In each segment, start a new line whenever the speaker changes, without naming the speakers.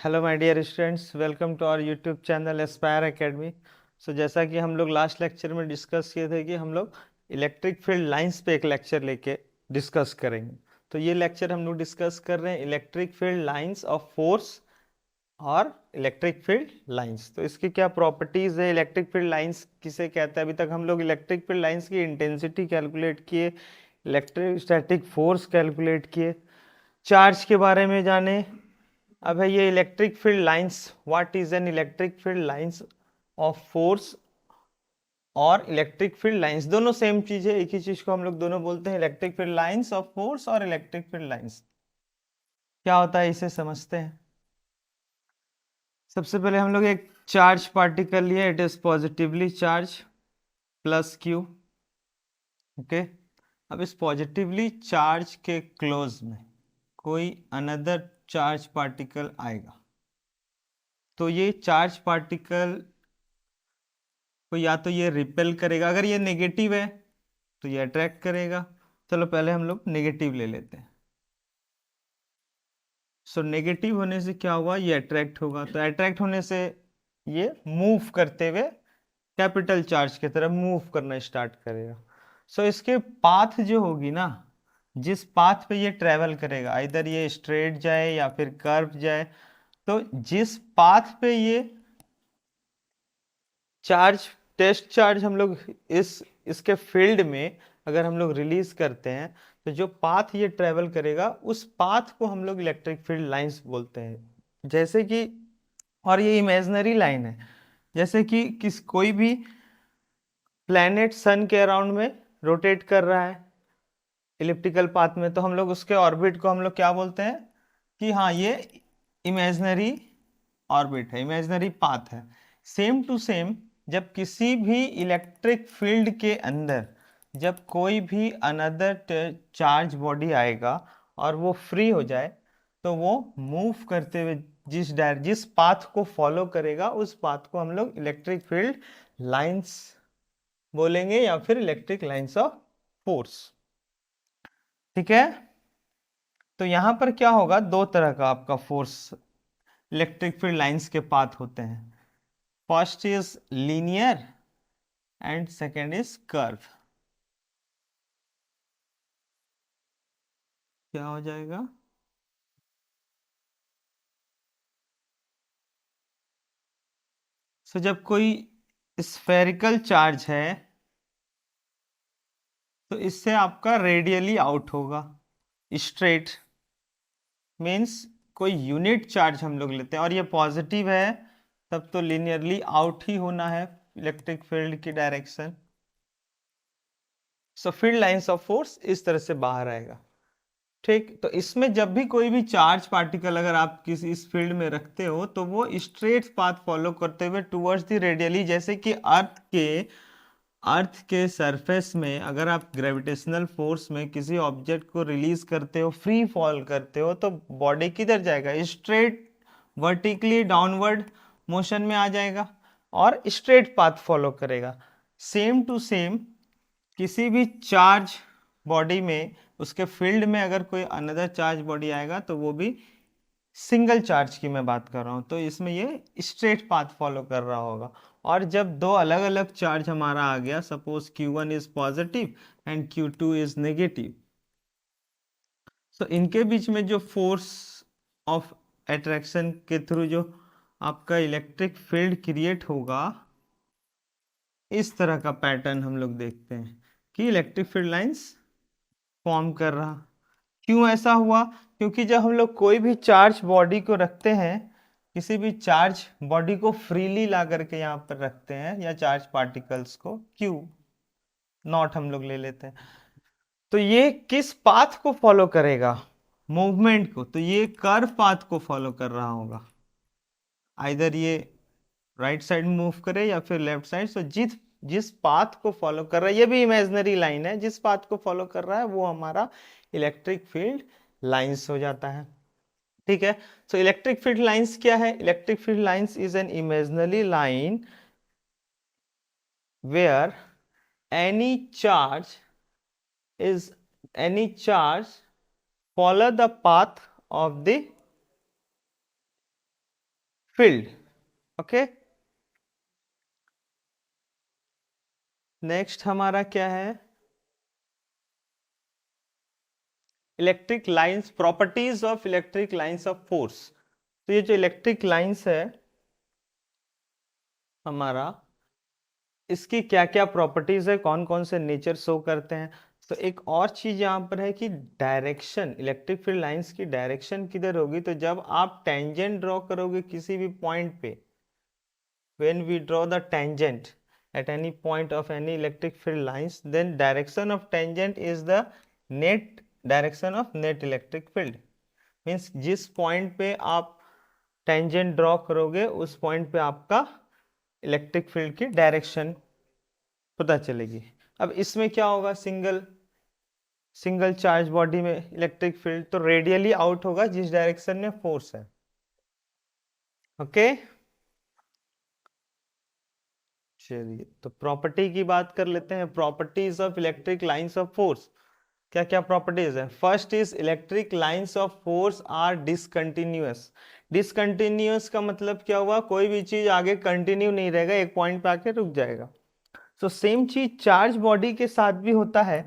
Hello my dear students, welcome to our YouTube channel Aspire Academy. जैसा कि हम लोग लास्ट लेक्चर में डिस्कस किए थे कि हम लोग इलेक्ट्रिक फील्ड लाइंस पे एक लेक्चर लेके डिस्कस करेंगे। तो ये लेक्चर हम लोग डिस्कस कर रहे हैं electric field lines of force और इलेक्ट्रिक फील्ड लाइंस। तो इसकी क्या प्रॉपर्टीज है, इलेक्ट्रिक फील्ड लाइंस किसे कहते हैं। अभी तक हम लोग इलेक्ट्रिक फील्ड लाइंस की इंटेंसिटी कैलकुलेट किए, इलेक्ट्रोस्टैटिक फोर्स कैलकुलेट किए, चार्ज के बारे में जाने। अब है ये electric field lines, what is an electric field lines of force और इलेक्ट्रिक फील्ड लाइंस, दोनों सेम चीज है, एक ही चीज को हम लोग दोनों बोलते हैं, electric field lines of force और इलेक्ट्रिक फील्ड लाइंस। क्या होता है इसे समझते हैं। सबसे पहले हम लोग एक चार्ज पार्टिकल लिए, it is positively charge plus Q. Okay, अब इस पॉजिटिवली चार्ज के क्लोज में कोई अनदर चार्ज पार्टिकल आएगा, तो ये चार्ज पार्टिकल को या तो ये रिपेल करेगा, अगर ये नेगेटिव है तो ये अट्रैक्ट करेगा। चलो पहले हम लोग नेगेटिव ले लेते हैं। नेगेटिव होने से क्या हुआ, ये अट्रैक्ट होगा, तो अट्रैक्ट होने से ये मूव करते हुए कैपिटल चार्ज की तरफ मूव करना स्टार्ट करेगा। इसके पाथ जो होगी ना, जिस पाथ पे ये ट्रेवल करेगा, इधर ये स्ट्रेट जाए या फिर कर्व जाए, तो जिस पाथ पे ये चार्ज, टेस्ट चार्ज हम लोग इसके फील्ड में अगर हम लोग रिलीज करते हैं, तो जो पाथ ये ट्रेवल करेगा उस पाथ को हम लोग इलेक्ट्रिक फील्ड लाइंस बोलते हैं। जैसे कि, और ये इमेजिनरी लाइन है, जैसे कि कोई भी प्लैनेट सन के अराउंड में रोटेट कर रहा है इलिप्टिकल पाथ में, तो हम लोग उसके ऑर्बिट को हम लोग क्या बोलते हैं कि हाँ ये इमेजिनरी ऑर्बिट है, इमेजिनरी पाथ है। सेम टू सेम, जब किसी भी इलेक्ट्रिक फील्ड के अंदर जब कोई भी अनदर चार्ज बॉडी आएगा और वो फ्री हो जाए, तो वो मूव करते हुए जिस पाथ को फॉलो करेगा उस पाथ को हम लोग इलेक्ट्रिक फील्ड लाइंस बोलेंगे या फिर इलेक्ट्रिक लाइंस ऑफ फोर्स। ठीक है, तो यहां पर क्या होगा, दो तरह का आपका फोर्स इलेक्ट्रिक फील्ड लाइंस के पाथ होते हैं। First is linear and second is curve. क्या हो जाएगा, जब कोई स्फेरिकल चार्ज है तो इससे आपका रेडियली आउट होगा, स्ट्रेट मीन्स कोई यूनिट चार्ज हम लोग लेते हैं और ये पॉजिटिव है, तब तो लिनियरली आउट ही होना है इलेक्ट्रिक फील्ड की direction. Field lines of force इस तरह से बाहर आएगा। ठीक, तो इसमें जब भी कोई भी चार्ज पार्टिकल अगर आप किसी इस फील्ड में रखते हो, तो वो स्ट्रेट पाथ फॉलो करते हुए टुवर्ड्स द रेडियली, जैसे कि अर्थ के सरफेस में अगर आप ग्रेविटेशनल फोर्स में किसी ऑब्जेक्ट को रिलीज करते हो, फ्री फॉल करते हो, तो बॉडी किधर जाएगा, स्ट्रेट वर्टिकली डाउनवर्ड मोशन में आ जाएगा और स्ट्रेट पाथ फॉलो करेगा। सेम टू सेम, किसी भी चार्ज बॉडी में उसके फील्ड में अगर कोई अनदर चार्ज बॉडी आएगा, तो वो भी सिंगल चार्ज की मैं बात कर रहा हूं, तो इसमें ये स्ट्रेट पाथ फॉलो कर रहा होगा। और जब दो अलग अलग चार्ज हमारा आ गया, suppose Q1 is positive and Q2 is negative, तो इनके बीच में जो फोर्स ऑफ अट्रैक्शन के थ्रू जो आपका इलेक्ट्रिक फील्ड क्रिएट होगा, इस तरह का पैटर्न हम लोग देखते हैं कि इलेक्ट्रिक फील्ड लाइंस फॉर्म कर रहा। क्यों ऐसा हुआ, क्योंकि जब हम लोग कोई भी चार्ज बॉडी को रखते हैं, किसी भी चार्ज बॉडी को फ्रीली ला करके यहाँ पर रखते हैं, या चार्ज पार्टिकल्स को क्यू नॉट हम लोग ले लेते हैं, तो ये किस पाथ को फॉलो करेगा, मूवमेंट को, तो ये कर्व पाथ को फॉलो कर रहा होगा। आइदर ये राइट साइड मूव करे या फिर लेफ्ट साइड, तो जिस जिस पाथ को फॉलो कर रहा है, ये भी इमेजिनरी लाइन है, जिस पाथ को फॉलो कर रहा है वो हमारा इलेक्ट्रिक फील्ड लाइंस हो जाता है। ठीक है, इलेक्ट्रिक फील्ड लाइंस क्या है, electric field lines is an imaginary line where any charge is any charge follow the path of the field. Okay, next हमारा क्या है, electric lines, properties of electric lines of force. तो ये जो electric lines है हमारा, इसकी क्या क्या प्रॉपर्टीज है, कौन कौन से नेचर शो करते हैं। तो एक और चीज यहाँ पर है कि डायरेक्शन, इलेक्ट्रिक फील्ड लाइंस की डायरेक्शन किधर होगी, तो जब आप टेंजेंट ड्रॉ करोगे किसी भी पॉइंट पे, when we draw the tangent at any point of any electric field lines, then direction of tangent is the net direction of net electric field। Means जिस पॉइंट पे आप टेंजेंट ड्रॉ करोगे उस point पे आपका electric field की direction पता चलेगी। अब इसमें क्या होगा, सिंगल चार्ज बॉडी में इलेक्ट्रिक फील्ड तो रेडियली आउट होगा जिस डायरेक्शन में फोर्स है। ओके, चलिए तो प्रॉपर्टी की बात कर लेते हैं, properties of electric lines of force. क्या क्या प्रॉपर्टीज है, first is electric lines of force are discontinuous. Discontinuous का मतलब क्या हुआ, कोई भी चीज आगे कंटिन्यू नहीं रहेगा, एक पॉइंट पे आके रुक जाएगा। तो सेम चीज चार्ज बॉडी के साथ भी होता है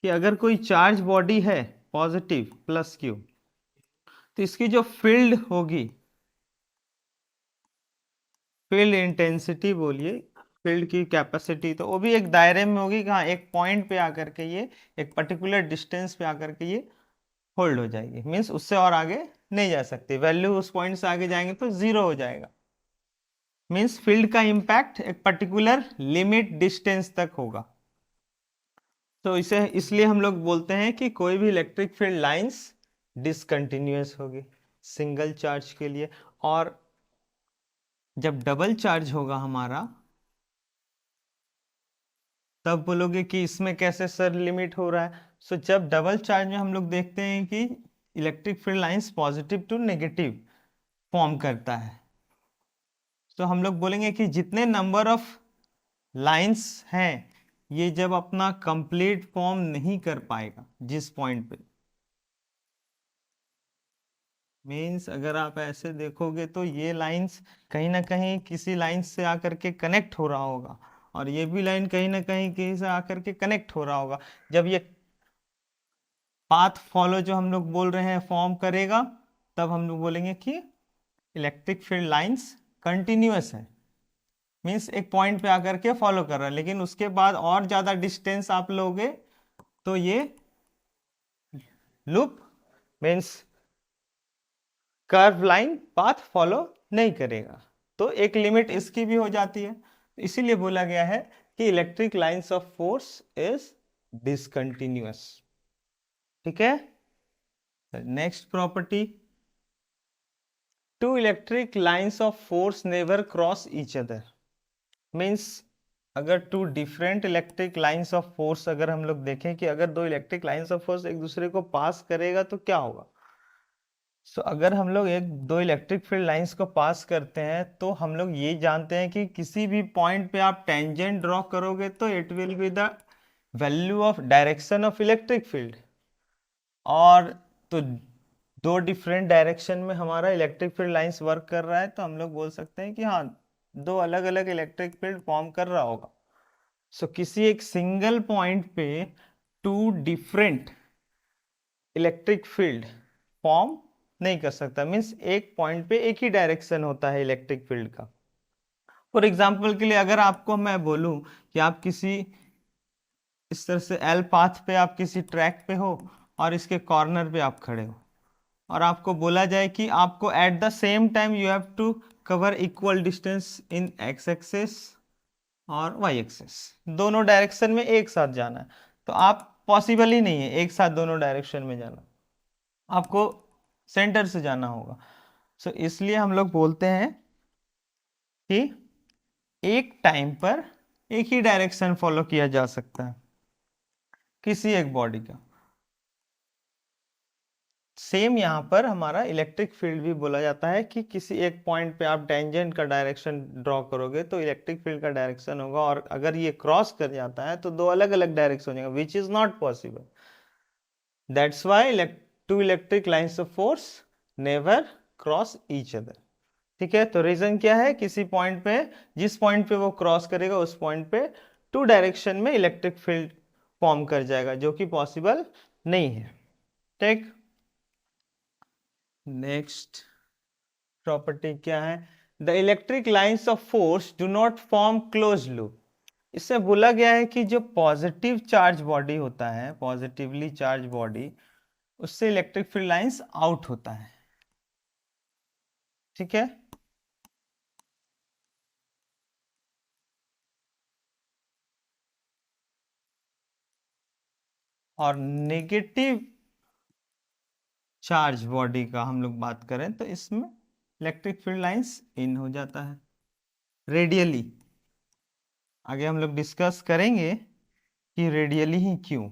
कि अगर कोई चार्ज बॉडी है पॉजिटिव प्लस क्यू, तो इसकी जो फील्ड होगी, फील्ड इंटेंसिटी बोलिए, फील्ड की कैपेसिटी, तो वो भी एक दायरे में होगी कि हाँ एक पॉइंट पे आकर के ये, एक पर्टिकुलर डिस्टेंस पे आकर के ये होल्ड हो जाएगी। मीन्स उससे और आगे नहीं जा सकती, वैल्यू उस पॉइंट से आगे जाएंगे तो जीरो हो जाएगा। मीन्स फील्ड का इंपैक्ट एक पर्टिकुलर लिमिट डिस्टेंस तक होगा। तो इसे इसलिए हम लोग बोलते हैं कि कोई भी इलेक्ट्रिक फील्ड लाइंस डिसकंटिन्यूअस होगी सिंगल चार्ज के लिए। और जब डबल चार्ज होगा हमारा, तब बोलोगे कि इसमें कैसे सर लिमिट हो रहा है। सो जब डबल चार्ज में हम लोग देखते हैं कि electric field lines positive to negative form करता है, तो हम लोग बोलेंगे कि जितने नंबर ऑफ लाइंस हैं ये जब अपना कंप्लीट फॉर्म नहीं कर पाएगा जिस पॉइंट पे, मीन्स अगर आप ऐसे देखोगे तो ये लाइंस कहीं ना कहीं किसी लाइन से आकर के कनेक्ट हो रहा होगा, और ये भी लाइन कहीं ना कहीं कहीं से आकर के कनेक्ट हो रहा होगा। जब ये पाथ फॉलो जो हम लोग बोल रहे हैं फॉर्म करेगा, तब हम लोग बोलेंगे कि इलेक्ट्रिक फील्ड लाइंस कंटिन्यूअस है। मीन्स एक पॉइंट पे आकर के फॉलो कर रहा है, लेकिन उसके बाद और ज्यादा डिस्टेंस आप लोगे तो ये loop means curve line path follow नहीं करेगा। तो एक लिमिट इसकी भी हो जाती है, इसीलिए बोला गया है कि electric lines of force is discontinuous. ठीक है, next property, two electric lines of force never cross each other. Means अगर two different electric lines of force अगर हम लोग देखें कि अगर दो इलेक्ट्रिक लाइंस ऑफ फोर्स एक दूसरे को पास करेगा तो क्या होगा। सो अगर हम लोग एक दो इलेक्ट्रिक फील्ड लाइंस को पास करते हैं तो हम लोग ये जानते हैं कि किसी भी पॉइंट पे आप टेंजेंट ड्रॉ करोगे तो it will be the value of direction of electric field. और तो दो डिफरेंट डायरेक्शन में हमारा इलेक्ट्रिक फील्ड लाइंस वर्क कर रहा है, तो हम लोग बोल सकते हैं कि हाँ दो अलग अलग इलेक्ट्रिक फील्ड फॉर्म कर रहा होगा। सो किसी एक सिंगल पॉइंट पे two different electric field form नहीं कर सकता। मीन्स एक पॉइंट पे एक ही डायरेक्शन होता है इलेक्ट्रिक फील्ड का। फॉर एग्जाम्पल के लिए अगर आपको मैं बोलूं कि आप किसी इस तरह से एल पाथ पे आप किसी ट्रैक पे हो और इसके कॉर्नर पे आप खड़े हो, और आपको बोला जाए कि आपको at the same time you have to cover equal distance in X axis और वाई एक्सेस, दोनों डायरेक्शन में एक साथ जाना है, तो आप पॉसिबल ही नहीं है एक साथ दोनों डायरेक्शन में जाना, आपको सेंटर से जाना होगा। सो इसलिए हम लोग बोलते हैं कि एक टाइम पर एक ही डायरेक्शन फॉलो किया जा सकता है किसी एक बॉडी का। सेम यहाँ पर हमारा इलेक्ट्रिक फील्ड भी बोला जाता है कि किसी एक पॉइंट पे आप टेंजेंट का डायरेक्शन ड्रॉ करोगे तो इलेक्ट्रिक फील्ड का डायरेक्शन होगा, और अगर ये क्रॉस कर जाता है तो दो अलग अलग डायरेक्शन हो जाएगा, which is not possible. That's why two electric lines of force never cross each other. ठीक है, तो रीजन क्या है, किसी पॉइंट पे, जिस पॉइंट पे वो क्रॉस करेगा उस पॉइंट पे टू डायरेक्शन में इलेक्ट्रिक फील्ड फॉर्म कर जाएगा, जो कि पॉसिबल नहीं है। ठीक, नेक्स्ट प्रॉपर्टी क्या है, the electric lines of force do not form close loop. इससे बोला गया है कि जो पॉजिटिव चार्ज बॉडी होता है, पॉजिटिवली चार्ज बॉडी, उससे इलेक्ट्रिक फील्ड लाइंस आउट होता है। ठीक है, और नेगेटिव चार्ज बॉडी का हम लोग बात करें तो इसमें इलेक्ट्रिक फील्ड लाइंस इन हो जाता है रेडियली। आगे हम लोग डिस्कस करेंगे कि रेडियली ही क्यों,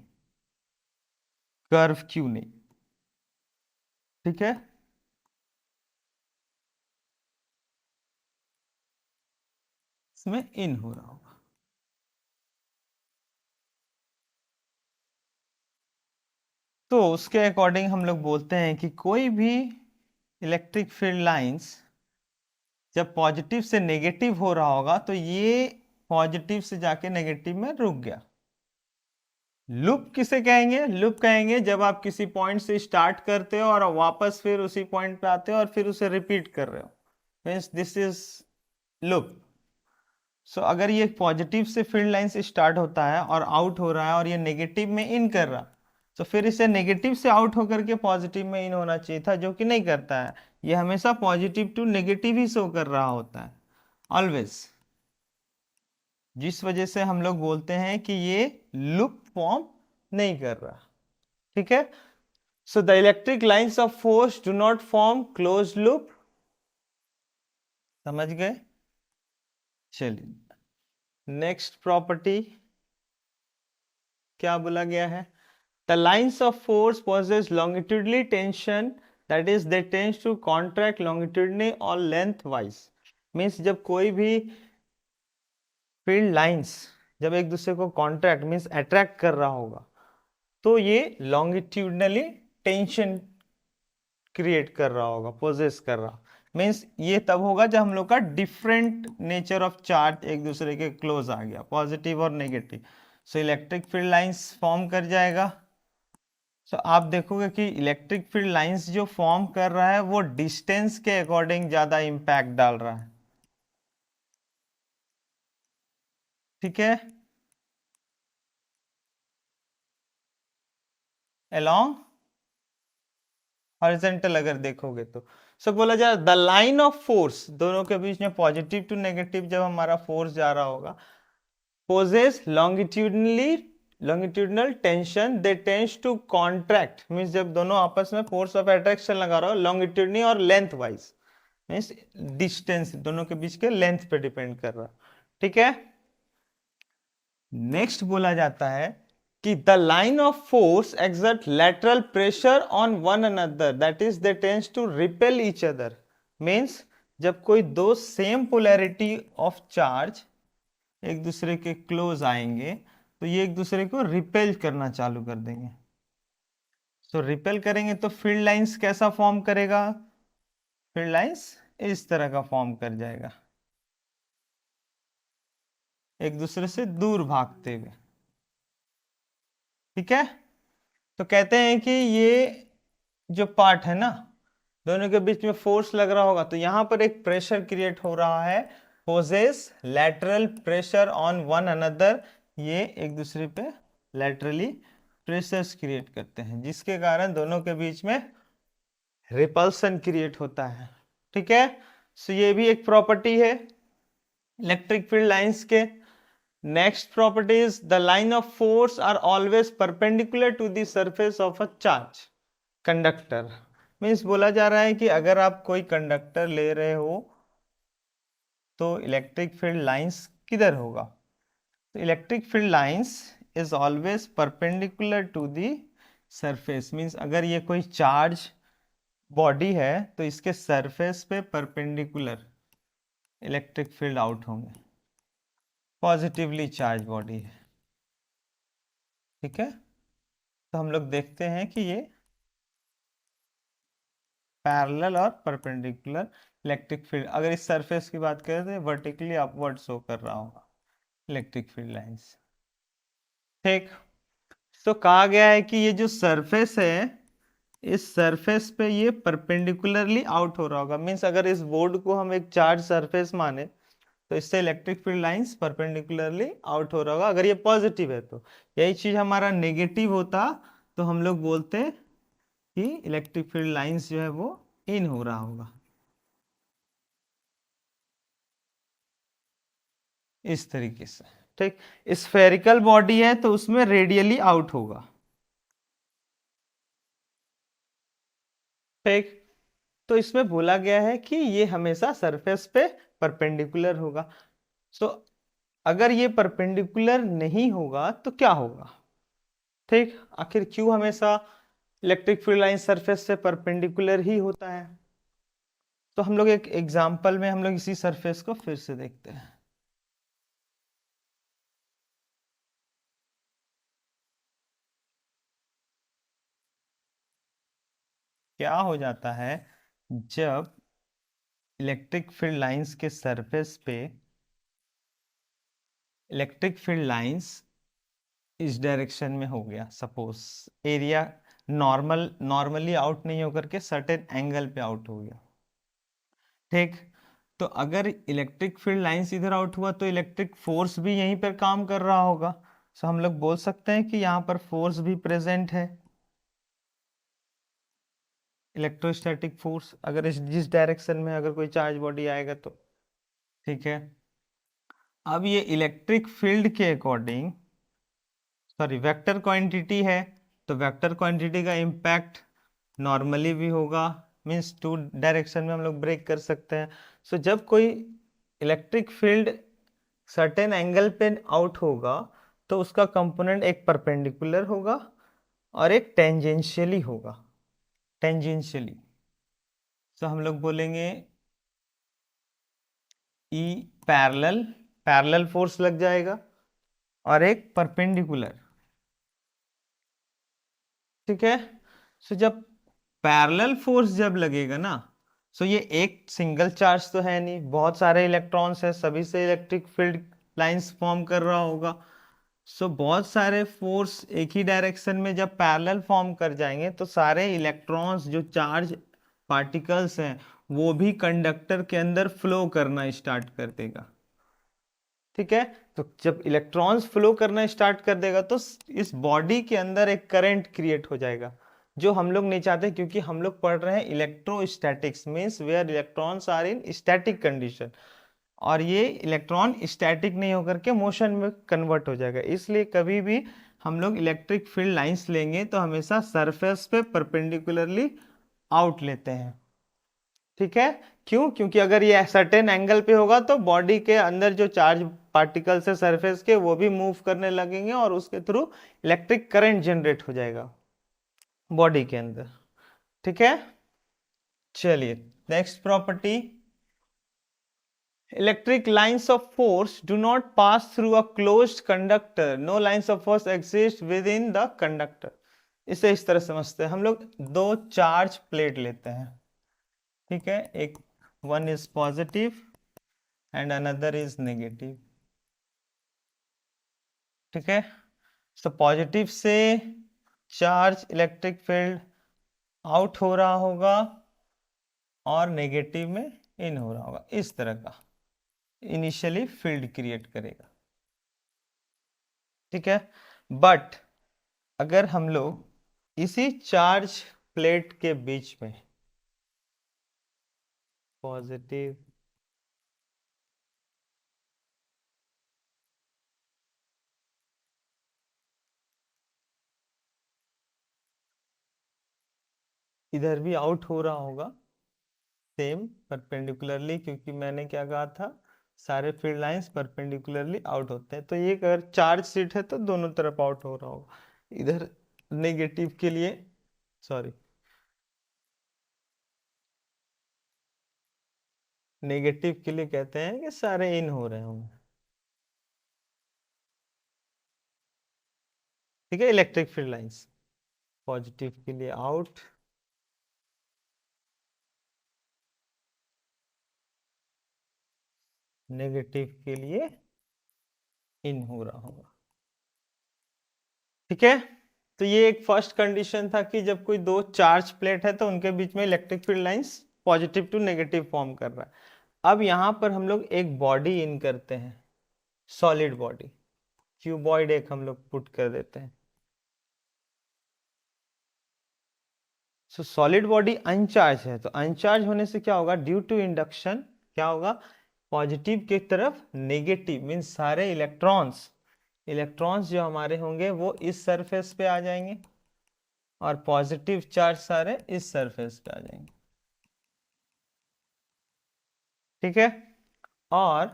कर्व क्यों नहीं। ठीक है, इसमें इन हो रहा होगा। तो उसके अकॉर्डिंग हम लोग बोलते हैं कि कोई भी इलेक्ट्रिक फील्ड लाइंस जब पॉजिटिव से नेगेटिव हो रहा होगा तो ये पॉजिटिव से जाके नेगेटिव में रुक गया। लूप किसे कहेंगे, लूप कहेंगे जब आप किसी पॉइंट से स्टार्ट करते हो और वापस फिर उसी पॉइंट पे आते हो और फिर उसे रिपीट कर रहे हो, मीन्स दिस इज लूप। सो अगर ये पॉजिटिव से फील्ड लाइन से स्टार्ट होता है और आउट हो रहा है और ये नेगेटिव में इन कर रहा, तो फिर इसे नेगेटिव से आउट होकर के पॉजिटिव में इन होना चाहिए था, जो कि नहीं करता है। ये हमेशा पॉजिटिव टू नेगेटिव ही शो कर रहा होता है ऑलवेज, जिस वजह से हम लोग बोलते हैं कि ये लूप फॉर्म नहीं कर रहा। ठीक है, so the electric lines of force do not form close loop. समझ गए, चलिए नेक्स्ट प्रॉपर्टी क्या बोला गया है, the lines of force possess longitudinally tension, that is they tends to contract longitudinally or lengthwise। Means जब कोई भी फील्ड लाइंस जब एक दूसरे को कॉन्ट्रैक्ट मीन्स अट्रैक्ट कर रहा होगा तो ये लॉन्गिट्यूडनली टेंशन क्रिएट कर रहा होगा, पोजेस कर रहा, मीन्स ये तब होगा जब हम लोग का डिफरेंट नेचर ऑफ चार्ज एक दूसरे के क्लोज आ गया, पॉजिटिव और negative, so electric field lines form कर जाएगा। सो आप देखोगे कि इलेक्ट्रिक फील्ड लाइंस जो फॉर्म कर रहा है वो डिस्टेंस के अकॉर्डिंग ज्यादा इंपैक्ट डाल रहा है। ठीक है, अलोंग हॉरिजॉन्टल अगर देखोगे तो सो बोला जाए द लाइन ऑफ फोर्स, दोनों के बीच में पॉजिटिव टू नेगेटिव जब हमारा फोर्स जा रहा होगा, possess longitudinal tension, they tense to contract, means जब दोनों आपस में फोर्स ऑफ अट्रैक्शन लगा रहा हो लॉन्गिट्यूडनी और लेंथ वाइज, मीन्स डिस्टेंस दोनों के बीच के लेंथ पे डिपेंड कर रहा। ठीक है, नेक्स्ट बोला जाता है कि the line of force exert lateral pressure on one another, that is they tense to repel each other. Means जब कोई दो सेम पोलैरिटी ऑफ चार्ज एक दूसरे के क्लोज आएंगे तो ये एक दूसरे को रिपेल करना चालू कर देंगे। तो रिपेल करेंगे तो फील्ड लाइंस कैसा फॉर्म करेगा, फील्ड लाइंस इस तरह का फॉर्म कर जाएगा, एक दूसरे से दूर भागते हुए। ठीक है, तो कहते हैं कि ये जो पार्ट है ना, दोनों के बीच में फोर्स लग रहा होगा तो यहां पर एक प्रेशर क्रिएट हो रहा है, possess lateral pressure on one another, ये एक दूसरे पे लैटरली प्रेशर्स क्रिएट करते हैं जिसके कारण दोनों के बीच में रिपल्सन क्रिएट होता है। ठीक है, सो ये भी एक प्रॉपर्टी है इलेक्ट्रिक फील्ड लाइंस के। Next property is the line of force are always perpendicular to the surface of a charge conductor. Means बोला जा रहा है कि अगर आप कोई कंडक्टर ले रहे हो तो इलेक्ट्रिक फील्ड लाइंस किधर होगा, तो electric field lines is always perpendicular to the surface. Means अगर ये कोई चार्ज बॉडी है तो इसके सरफेस पे परपेंडिकुलर इलेक्ट्रिक फील्ड आउट होंगे, पॉजिटिवली चार्ज बॉडी है। ठीक है, तो हम लोग देखते हैं कि ये पैरेलल और परपेंडिकुलर इलेक्ट्रिक फील्ड। अगर इस सरफेस की बात करें तो वर्टिकली अपवर्ड शो कर रहा होगा इलेक्ट्रिक फील्ड लाइंस। ठीक, तो कहा गया है कि ये जो सरफेस है, इस सरफेस पे ये परपेंडिकुलरली आउट हो रहा होगा। मीन्स अगर इस बोर्ड को हम एक चार्ज सरफेस माने तो इससे electric field lines perpendicularly out हो रहा होगा अगर ये पॉजिटिव है। तो यही चीज हमारा नेगेटिव होता तो हम लोग बोलते कि इलेक्ट्रिक फील्ड लाइंस जो है वो इन हो रहा होगा, इस तरीके से। ठीक, स्फेरिकल बॉडी है तो उसमें रेडियली आउट होगा। ठीक, तो इसमें बोला गया है कि ये हमेशा सरफेस पे परपेंडिकुलर होगा। सो अगर ये परपेंडिकुलर नहीं होगा तो क्या होगा? ठीक, आखिर क्यों हमेशा इलेक्ट्रिक फील्ड लाइन सरफेस से परपेंडिकुलर ही होता है? तो हम लोग एक एग्जांपल में हम लोग इसी सरफेस को फिर से देखते हैं। क्या हो जाता है जब इलेक्ट्रिक फील्ड लाइंस के सरफेस पे इलेक्ट्रिक फील्ड लाइंस इस डायरेक्शन में हो गया, सपोज एरिया नॉर्मली आउट नहीं होकर के सर्टेन एंगल पे आउट हो गया। ठीक, तो अगर इलेक्ट्रिक फील्ड लाइंस इधर आउट हुआ तो इलेक्ट्रिक फोर्स भी यहीं पर काम कर रहा होगा। सो हम लोग बोल सकते हैं कि यहाँ पर फोर्स भी प्रेजेंट है, इलेक्ट्रोस्टैटिक फोर्स, अगर इस जिस डायरेक्शन में अगर कोई चार्ज बॉडी आएगा तो। ठीक है, अब ये इलेक्ट्रिक फील्ड के अकॉर्डिंग, सॉरी वेक्टर क्वांटिटी है, तो वेक्टर क्वांटिटी का इम्पैक्ट नॉर्मली भी होगा। मीन्स टू डायरेक्शन में हम लोग ब्रेक कर सकते हैं। सो जब कोई इलेक्ट्रिक फील्ड सर्टेन एंगल पे आउट होगा तो उसका कंपोनेंट एक परपेंडिकुलर होगा और एक टेंजेंशियली होगा, टेंजेंशियली। तो हम लोग बोलेंगे ई पैरेलल, पैरेलल फोर्स लग जाएगा और एक परपेंडिकुलर। ठीक है, सो जब पैरेलल फोर्स जब लगेगा ना, सो ये एक सिंगल चार्ज तो है नहीं, बहुत सारे इलेक्ट्रॉन्स हैं, सभी से इलेक्ट्रिक फील्ड लाइंस फॉर्म कर रहा होगा। सो बहुत सारे फोर्स एक ही डायरेक्शन में जब पैरेलल फॉर्म कर जाएंगे तो सारे इलेक्ट्रॉन्स जो चार्ज पार्टिकल्स हैं वो भी कंडक्टर के अंदर फ्लो करना स्टार्ट कर देगा। ठीक है, तो जब इलेक्ट्रॉन्स फ्लो करना स्टार्ट कर देगा तो इस बॉडी के अंदर एक करंट क्रिएट हो जाएगा, जो हम लोग नहीं चाहते, क्योंकि हम लोग पढ़ रहे हैं electrostatics, means where electrons are in static condition, और ये इलेक्ट्रॉन स्टैटिक नहीं होकर के मोशन में कन्वर्ट हो जाएगा। इसलिए कभी भी हम लोग इलेक्ट्रिक फील्ड लाइंस लेंगे तो हमेशा सरफेस पे परपेंडिकुलरली आउट लेते हैं। ठीक है, क्यों? क्योंकि अगर ये सर्टेन एंगल पे होगा तो बॉडी के अंदर जो चार्ज पार्टिकल्स है सरफेस के वो भी मूव करने लगेंगे और उसके थ्रू इलेक्ट्रिक करंट जनरेट हो जाएगा बॉडी के अंदर। ठीक है, चलिए next property, electric lines of force do not pass through a closed conductor, no lines of force exist within the conductor। इसे इस तरह समझते हैं हम लोग, दो चार्ज प्लेट लेते हैं। ठीक है, एक one is positive and another is negative. ठीक है, सो पॉजिटिव से चार्ज इलेक्ट्रिक फील्ड आउट हो रहा होगा और नेगेटिव में इन हो रहा होगा, इस तरह का इनिशियली फील्ड क्रिएट करेगा। ठीक है, बट अगर हम लोग इसी चार्ज प्लेट के बीच में पॉजिटिव इधर भी आउट हो रहा होगा सेम परपेंडिकुलरली, क्योंकि मैंने क्या कहा था, सारे फील्ड लाइंस परपेंडिकुलरली आउट होते हैं। तो ये अगर चार्ज सीट है तो दोनों तरफ आउट हो रहा होगा। इधर नेगेटिव के लिए, सॉरी, नेगेटिव के लिए कहते हैं कि सारे इन हो रहे होंगे। ठीक है, इलेक्ट्रिक फील्ड लाइंस पॉजिटिव के लिए आउट नेगेटिव के लिए इन हो रहा होगा। ठीक है, तो ये एक फर्स्ट कंडीशन था कि जब कोई दो चार्ज प्लेट है तो उनके बीच में electric field lines positive to negative form कर रहा है। अब यहां पर हम लोग एक बॉडी इन करते हैं, सॉलिड बॉडी, क्यूबॉइड एक हम लोग पुट कर देते हैं। सो सॉलिड बॉडी अनचार्ज है, तो अनचार्ज होने से क्या होगा, ड्यू टू इंडक्शन क्या होगा, पॉजिटिव की तरफ नेगेटिव मीन्स सारे इलेक्ट्रॉन्स इलेक्ट्रॉन्स जो हमारे होंगे वो इस सरफेस पे आ जाएंगे और पॉजिटिव चार्ज सारे इस सरफेस पे आ जाएंगे। ठीक है, और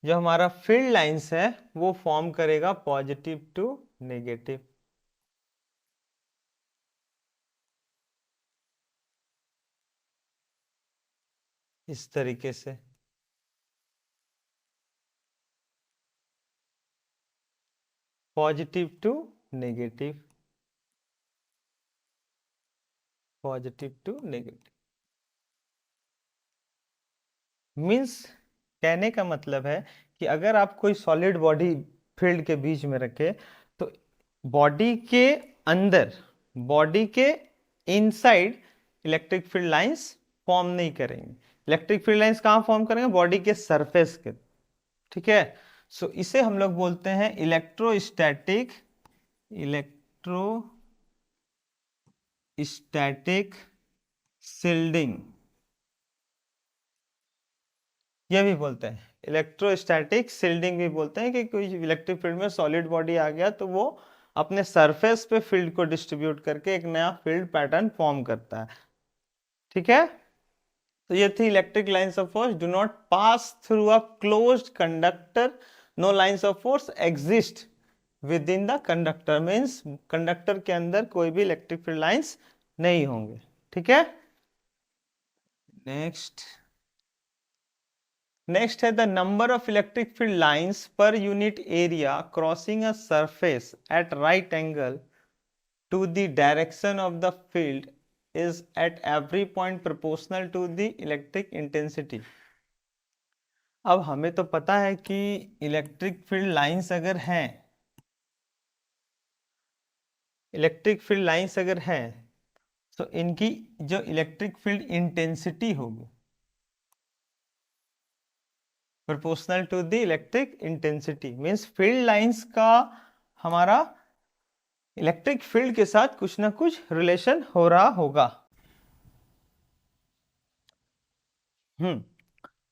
जो हमारा फील्ड लाइंस है वो फॉर्म करेगा पॉजिटिव टू नेगेटिव। इस तरीके से positive to negative, positive to negative means कहने का मतलब है कि अगर आप कोई सॉलिड बॉडी फील्ड के बीच में रखे तो बॉडी के अंदर, बॉडी के inside electric field lines form नहीं करेंगे। इलेक्ट्रिक फील्ड लाइंस कहाँ फॉर्म करेंगे, बॉडी के सरफेस के। ठीक है, सो इसे हम लोग बोलते हैं इलेक्ट्रोस्टैटिक, इलेक्ट्रोस्टैटिक शील्डिंग, ये भी बोलते हैं इलेक्ट्रोस्टैटिक शील्डिंग भी बोलते हैं कि कोई इलेक्ट्रिक फील्ड में सॉलिड बॉडी आ गया तो वो अपने सरफेस पे फील्ड को डिस्ट्रीब्यूट करके एक नया फील्ड पैटर्न फॉर्म करता है। ठीक है, तो ये थी electric lines of force do not pass through a closed conductor, no lines of force exist within the conductor, means conductor के अंदर कोई भी इलेक्ट्रिक फील्ड लाइंस नहीं होंगे। ठीक है, नेक्स्ट है the number of electric field lines per unit area crossing a surface at right angle to the direction of the field is at every point proportional to the electric intensity. अब हमें तो पता है कि electric field lines अगर हैं, electric field lines अगर हैं तो इनकी जो इलेक्ट्रिक फील्ड इंटेंसिटी होगी proportional to the electric intensity, means field lines का हमारा इलेक्ट्रिक फील्ड के साथ कुछ ना कुछ रिलेशन हो रहा होगा। तो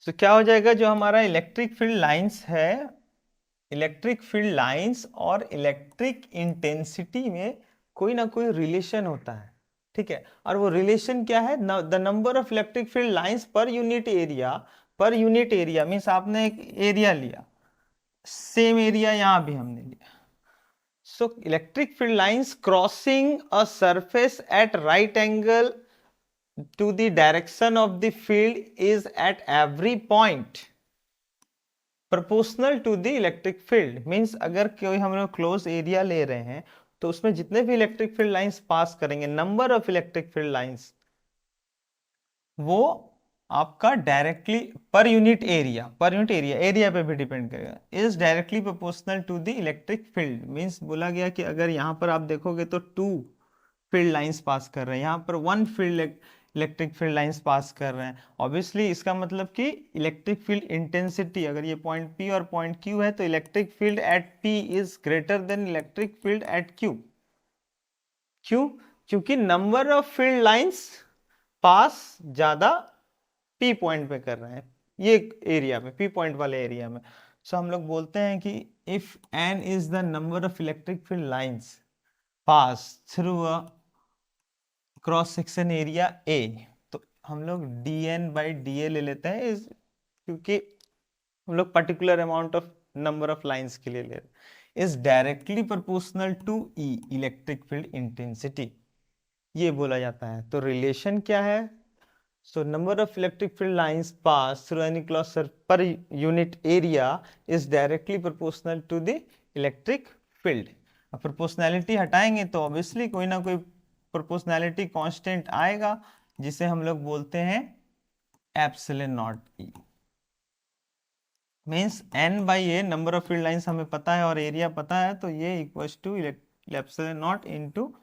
क्या हो जाएगा, जो हमारा इलेक्ट्रिक फील्ड लाइंस है, इलेक्ट्रिक फील्ड लाइंस और इलेक्ट्रिक इंटेंसिटी में कोई ना कोई रिलेशन होता है। ठीक है, और वो रिलेशन क्या है, the number of electric field lines per unit area, पर यूनिट एरिया मीन्स आपने एक एरिया लिया, सेम एरिया यहां भी हमने लिया। So electric field lines crossing a surface at right angle to the direction of the field is at every point proportional to the electric field, means अगर कोई हम लोग क्लोज एरिया ले रहे हैं तो उसमें जितने भी इलेक्ट्रिक फील्ड लाइंस पास करेंगे, number of electric field lines, वो आपका डायरेक्टली पर यूनिट एरिया, एरिया पे भी डिपेंड करेगा, is directly proportional to the electric field. Means बोला गया कि अगर यहां पर आप देखोगे तो टू फील्ड लाइंस पास कर रहे हैं, यहाँ पर one field electric field lines pass कर रहे हैं। ऑब्वियसली इसका मतलब कि इलेक्ट्रिक फील्ड इंटेंसिटी, अगर ये पॉइंट P और पॉइंट Q है तो electric field at P is greater than electric field at Q। क्यों? क्योंकि नंबर ऑफ फील्ड लाइंस पास ज्यादा P पॉइंट पे कर रहे हैं, ये एरिया में, P पॉइंट वाले एरिया में। सो हम लोग बोलते हैं कि if N is the number of electric field lines pass through a cross section area A, तो हम लोग dN/dA ले लेते हैं क्योंकि हम लोग particular amount of number of lines के लिए ले रहे हैं, is directly proportional to E electric field intensity, ये बोला जाता है। तो रिलेशन क्या है, so number of electric field lines pass through any cross per unit area is directly proportional to the electric field. अब प्रोपोर्शनैलिटी हटाएंगे तो ऑब्वियसली कोई ना कोई प्रोपोर्शनैलिटी कांस्टेंट आएगा जिसे हम लोग बोलते हैं epsilon naught E. Means n by A number of field lines हमें पता है और एरिया पता है, तो ये equals to epsilon naught into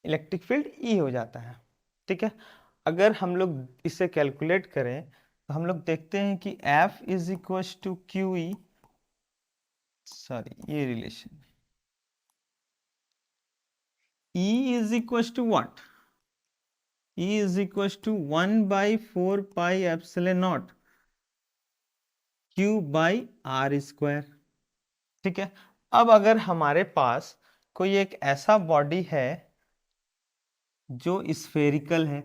electric field E हो जाता है। ठीक है, अगर हम लोग इसे कैलकुलेट करें तो हम लोग देखते हैं कि F is equals to q e, sorry ये relation E is equals to what, E is equals to 1/4 pi epsilon naught q by r square. ठीक है, अब अगर हमारे पास कोई एक ऐसा बॉडी है जो स्फेरिकल है,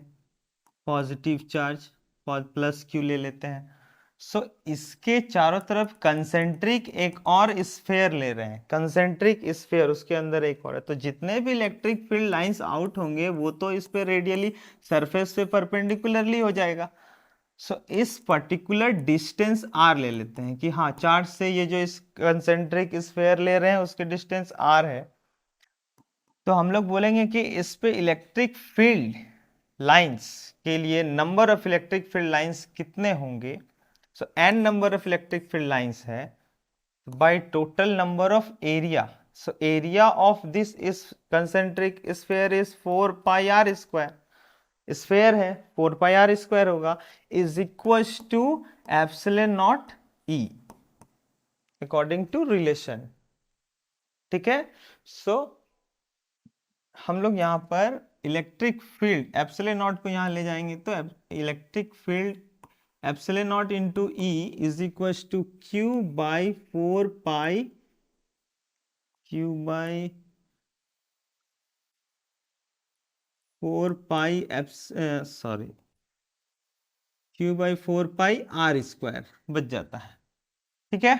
पॉजिटिव चार्ज प्लस क्यू ले लेते हैं, सो इसके चारों तरफ कंसेंट्रिक एक और स्फेयर ले रहे हैं, कंसेंट्रिक स्फेयर, उसके अंदर एक और है, तो जितने भी इलेक्ट्रिक फील्ड लाइंस आउट होंगे वो तो इस पे रेडियली सरफेस पे परपेंडिकुलरली हो जाएगा। सो इस पर्टिकुलर डिस्टेंस आर ले लेते हैं कि हाँ चार्ज से ये जो इस कंसेंट्रिक स्फेयर ले रहे हैं उसके डिस्टेंस आर है, तो हम लोग बोलेंगे कि इस पे इलेक्ट्रिक फील्ड लाइंस के लिए number of electric field lines कितने होंगे, so n number of electric field lines है by total number of area, so area of this इस concentric sphere is 4 pi are square, sphere है 4 pi are square होगा, is equals to epsilon naught e according to relation. ठीक है, सो हम लोग यहाँ पर इलेक्ट्रिक फील्ड एप्सिलॉन नॉट को यहाँ ले जाएंगे तो electric field epsilon naught into E is equal to Q by 4 pi, Q by 4 pi sorry Q by 4 pi are square बच जाता है। ठीक है,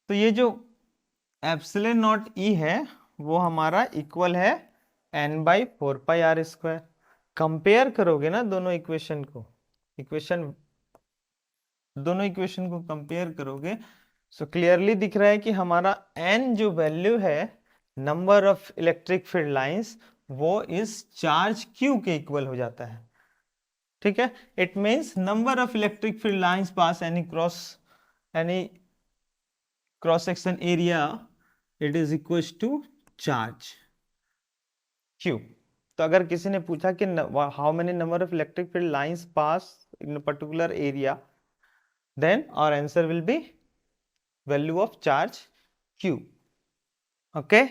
तो ये जो एप्सिलॉन नॉट ई है वो हमारा इक्वल है n by 4 pi are square. Compare करोगे ना दोनों इक्वेशन को, दोनों इक्वेशन को कंपेयर करोगे सो क्लियरली दिख रहा है कि हमारा n जो वैल्यू है number of electric field lines वो इस चार्ज q के इक्वल हो जाता है। ठीक है, it means number of electric field lines pass any cross section area it is equal to charge q। तो अगर किसी ने पूछा कि how many number of electric field lines pass in particular area, then our answer will be value of charge q। okay,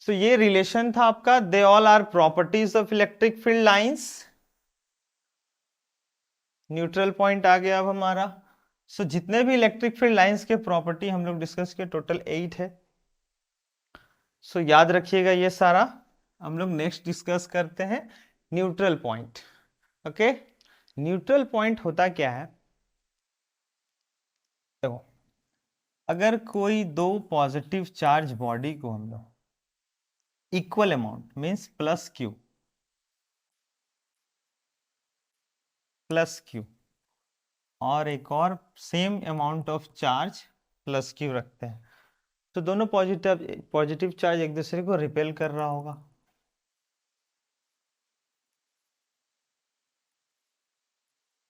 so ये relation था आपका, they all are properties of electric field lines। Neutral point आ गया अब हमारा। So जितने भी electric field lines के प्रॉपर्टी हम लोग डिस्कस किए टोटल 8 है। सो याद रखिएगा ये सारा। हम लोग नेक्स्ट डिस्कस करते हैं neutral point. Okay, neutral point होता क्या है, देखो अगर कोई दो पॉजिटिव चार्ज बॉडी को हम लोग equal amount means plus Q और एक और same amount of charge plus Q रखते हैं, तो दोनों पॉजिटिव चार्ज एक दूसरे को रिपेल कर रहा होगा।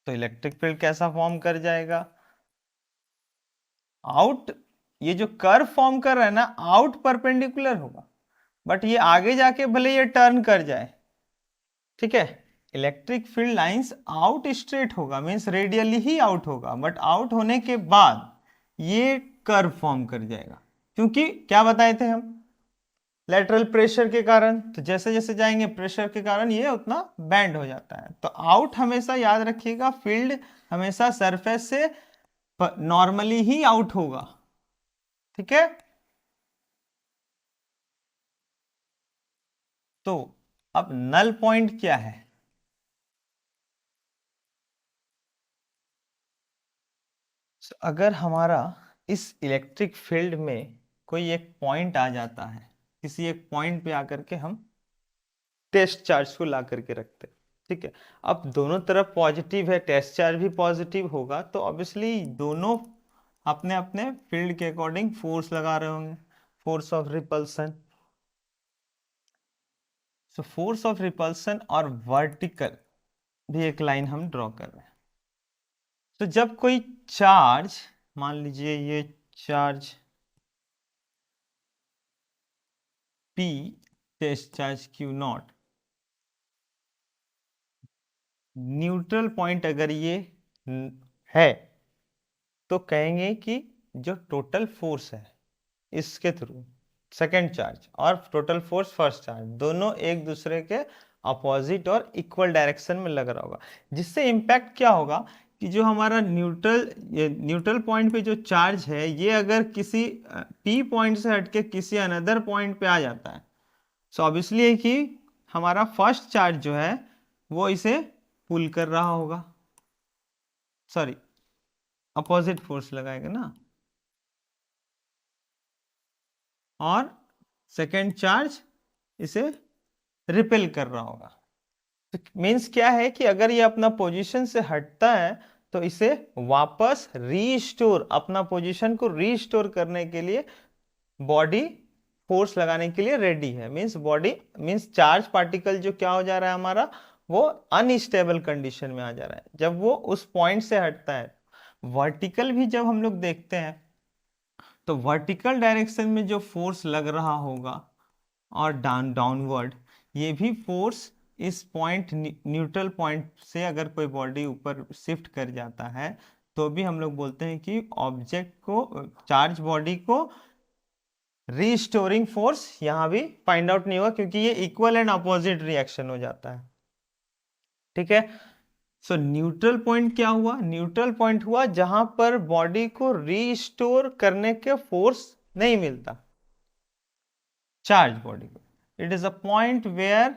तो इलेक्ट्रिक फील्ड कैसा फॉर्म कर जाएगा, आउट, ये जो कर्व फॉर्म कर रहा है ना आउट परपेंडिकुलर होगा, बट ये आगे जाके भले ये टर्न कर जाए, ठीक है, electric field lines out straight होगा मींस रेडियली ही आउट होगा, बट आउट होने के बाद ये कर्व फॉर्म कर जाएगा, क्योंकि क्या बताए थे हम, लेटरल प्रेशर के कारण, तो जैसे जैसे जाएंगे प्रेशर के कारण ये उतना बैंड हो जाता है। तो आउट हमेशा याद रखिएगा, फील्ड हमेशा सरफेस से नॉर्मली ही आउट होगा। ठीक है, तो अब नल पॉइंट क्या है, अगर हमारा इस इलेक्ट्रिक फील्ड में कोई एक पॉइंट आ जाता है, किसी एक पॉइंट पे आकर के हम टेस्ट चार्ज को ला करके रखते हैं, ठीक है, अब दोनों तरफ पॉजिटिव है, टेस्ट चार्ज भी पॉजिटिव होगा, तो ऑब्वियसली दोनों अपने अपने फील्ड के अकॉर्डिंग फोर्स लगा रहे होंगे, force of repulsion. So force of repulsion और वर्टिकल भी एक लाइन हम ड्रॉ कर रहे हैं। तो जब कोई चार्ज, मान लीजिए ये charge P, test charge Q naught, neutral point अगर ये है तो कहेंगे कि जो टोटल फोर्स है इसके थ्रू सेकेंड चार्ज और टोटल फोर्स फर्स्ट चार्ज दोनों एक दूसरे के अपोजिट और इक्वल डायरेक्शन में लग रहा होगा, जिससे इम्पैक्ट क्या होगा कि जो हमारा न्यूट्रल पॉइंट पे जो चार्ज है ये अगर किसी P पॉइंट से हटके किसी अनदर पॉइंट पे आ जाता है, सो ऑब्वियसली है कि हमारा फर्स्ट चार्ज जो है वो इसे पुल कर रहा होगा, सॉरी अपोजिट फोर्स लगाएगा ना, और सेकेंड चार्ज इसे रिपेल कर रहा होगा। तो मीन्स क्या है कि अगर ये अपना पोजीशन से हटता है तो इसे वापस रीस्टोर, अपना पोजीशन को रीस्टोर करने के लिए बॉडी फोर्स लगाने के लिए रेडी है। Means body means charge particle जो क्या हो जा रहा है हमारा, वो अनस्टेबल कंडीशन में आ जा रहा है जब वो उस पॉइंट से हटता है। वर्टिकल भी जब हम लोग देखते हैं तो वर्टिकल डायरेक्शन में जो फोर्स लग रहा होगा और डाउनवर्ड, ये भी फोर्स इस पॉइंट न्यूट्रल पॉइंट से अगर कोई बॉडी ऊपर शिफ्ट कर जाता है तो भी हम लोग बोलते हैं कि ऑब्जेक्ट को, चार्ज बॉडी को रीस्टोरिंग फोर्स यहां भी फाइंड आउट नहीं हुआ, क्योंकि ये इक्वल एंड अपोजिट रिएक्शन हो जाता है। ठीक है, सो न्यूट्रल पॉइंट क्या हुआ, न्यूट्रल पॉइंट हुआ जहां पर बॉडी को रीस्टोर करने के फोर्स नहीं मिलता चार्ज बॉडी को। It is a point where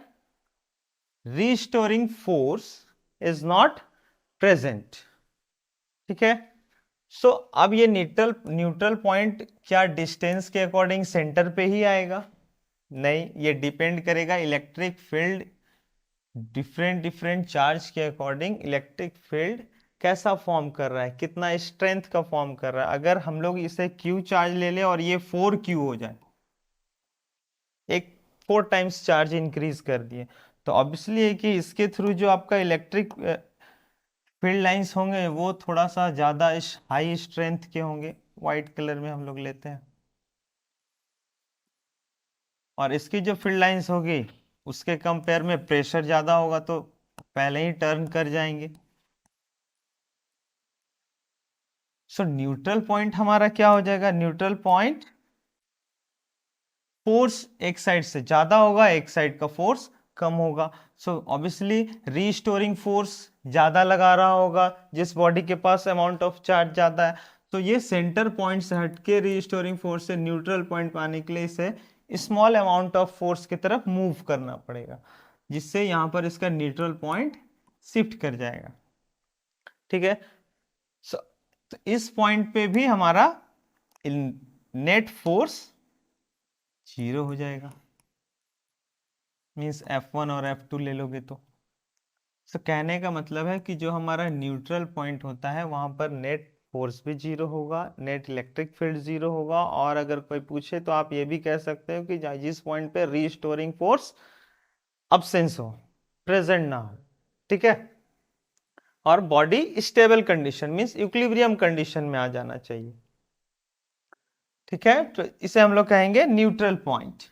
restoring force is not present. ठीक है, सो अब ये न्यूट्रल पॉइंट क्या डिस्टेंस के अकॉर्डिंग सेंटर पे ही आएगा? नहीं, ये डिपेंड करेगा electric field, different different charge के अकॉर्डिंग इलेक्ट्रिक फील्ड कैसा फॉर्म कर रहा है, कितना स्ट्रेंथ का फॉर्म कर रहा है। अगर हम लोग इसे Q चार्ज ले लें और ये 4Q हो जाए, एक 4 टाइम्स चार्ज इंक्रीज कर दिए, तो ऑब्वियसली है कि इसके थ्रू जो आपका इलेक्ट्रिक फील्ड लाइंस होंगे वो थोड़ा सा ज़्यादा हाई स्ट्रेंथ के होंगे, वाइट कलर में हम लोग लेते हैं, और इसकी जो फील्ड लाइंस होगी उसके कंपेयर में प्रेशर ज़्यादा होगा तो पहले ही टर्न कर जाएंगे। सो न्यूट्रल पॉइंट हमारा क्या हो जाएगा, न्यूट्रल पॉइंट फोर्स एक साइड से ज़्यादा होगा, एक साइड का फोर्स कम होगा। सो ऑब्वियसली रीस्टोरिंग फोर्स ज़्यादा लगा रहा होगा जिस बॉडी के पास अमाउंट ऑफ चार्ज ज़्यादा है, तो ये सेंटर पॉइंट से हटके रीस्टोरिंग फोर्स से न्यूट्रल पॉइंट पाने के लिए इसे स्मॉल अमाउंट ऑफ फोर्स की तरफ मूव करना पड़ेगा, जिससे यहाँ पर इसका न्यूट्रल पॉइंट शिफ्ट कर जाएगा। ठीक है, सो तो इस पॉइंट पे भी हमारा नेट फोर्स 0 हो जाएगा, मीन्स F1 और F2 ले लोगे तो। सो कहने का मतलब है कि जो हमारा न्यूट्रल पॉइंट होता है वहां पर नेट फोर्स भी 0 होगा, नेट इलेक्ट्रिक फील्ड 0 होगा, और अगर कोई पूछे तो आप ये भी कह सकते हो कि जिस पॉइंट पे रीस्टोरिंग फोर्स अब्सेंस हो, प्रेजेंट ना हो। ठीक है, और body stable condition means equilibrium condition में आ जाना चाहिए। ठीक है, तो इसे हम लोग कहेंगे न्यूट्रल पॉइंट।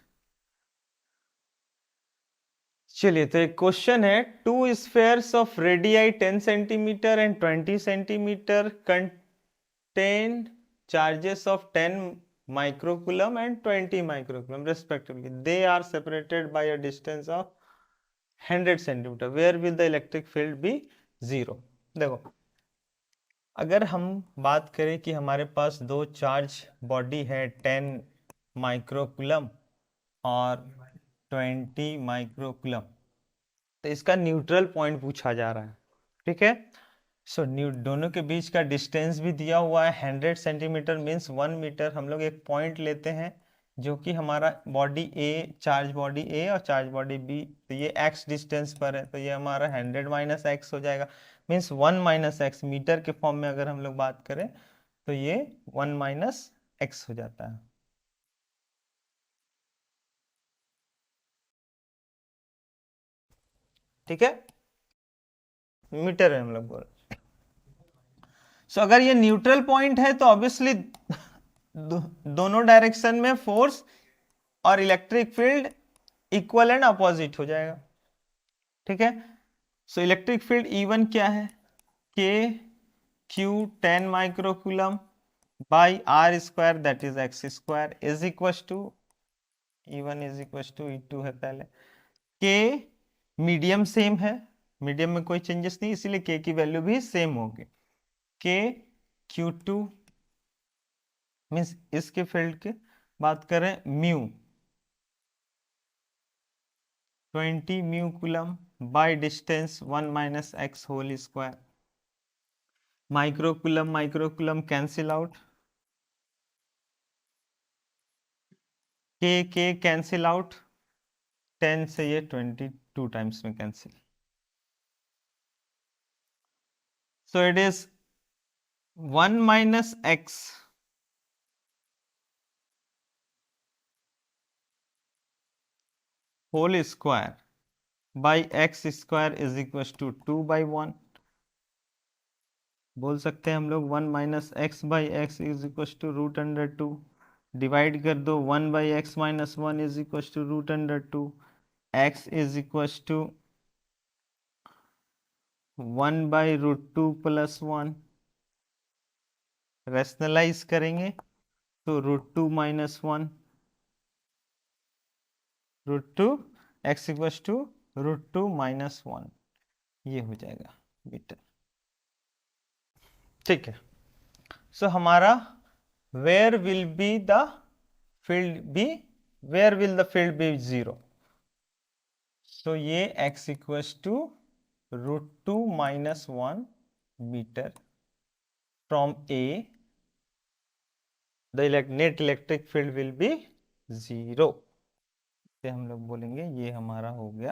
चलिए, तो एक क्वेश्चन है, two spheres of radii 10 centimetre and 20 centimetre contain charges of 10 microcoulomb and 20 microcoulomb respectively. They are separated by a distance of 100 centimeter. Where will the electric field be? 0. देखो, अगर हम बात करें कि हमारे पास दो चार्ज बॉडी है 10 माइक्रोकुलम और 20 माइक्रोकुलम, तो इसका न्यूट्रल पॉइंट पूछा जा रहा है। ठीक है, सो दोनों के बीच का डिस्टेंस भी दिया हुआ है 100 सेंटीमीटर मीन्स 1 मीटर। हम लोग एक पॉइंट लेते हैं जो कि हमारा बॉडी ए, चार्ज बॉडी ए और चार्ज बॉडी बी, तो ये x डिस्टेंस पर है, तो ये हमारा 100 माइनस एक्स हो जाएगा, मीन्स 1 माइनस एक्स। मीटर के फॉर्म में अगर हम लोग बात करें तो ये 1 माइनस एक्स हो जाता है। ठीक है, मीटर है हम लोग बोल। सो अगर ये न्यूट्रल पॉइंट है तो ऑब्वियसली दोनों डायरेक्शन में फोर्स और electric field equal and opposite हो जाएगा, ठीक है। सो इलेक्ट्रिक फील्ड E1 क्या है, K Q 10 microcoulomb by R square that is x square is equal to E1 is equal to E2 है पहले। K मीडियम सेम है, मीडियम में कोई चेंजेस नहीं, इसीलिए K की वैल्यू भी सेम होगी। K Q2 मीन्स इसके फील्ड की बात करें, mu 20 mu coulomb by distance 1 minus X whole square. Microcoulomb cancel out, K cancel out, 10 से ये 22 टाइम्स में cancel. So it is 1 minus X whole square by X square is equal to 2/1। बोल सकते हैं हम लोग 1 minus X by X is equal to √2। Divide कर दो, 1 by X minus 1 is equal to √2। X is equal to 1 by √2 plus 1। Rationalise करेंगे तो √2 minus 1 √2 X equal to √2 minus 1, ये हो जाएगा मीटर, ठीक है। सो हमारा where will be the field be, where will the field be 0। So ये x equal to √2 minus 1 metre from A, the net electric field will be 0। से हम लोग बोलेंगे ये हमारा हो गया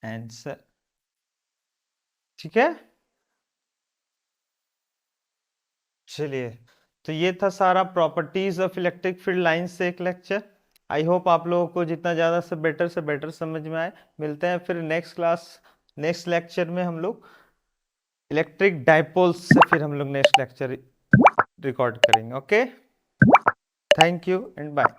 आंसर, ठीक है। चलिए, तो ये था सारा properties of electric field line से एक लेक्चर। आई होप आप लोगों को जितना ज़्यादा से बेटर समझ में आए। मिलते हैं फिर नेक्स्ट क्लास, नेक्स्ट लेक्चर में हम लोग इलेक्ट्रिक डाइपोल्स से फिर हम लोग नेक्स्ट लेक्चर रिकॉर्ड करेंगे। Okay, thank you and bye.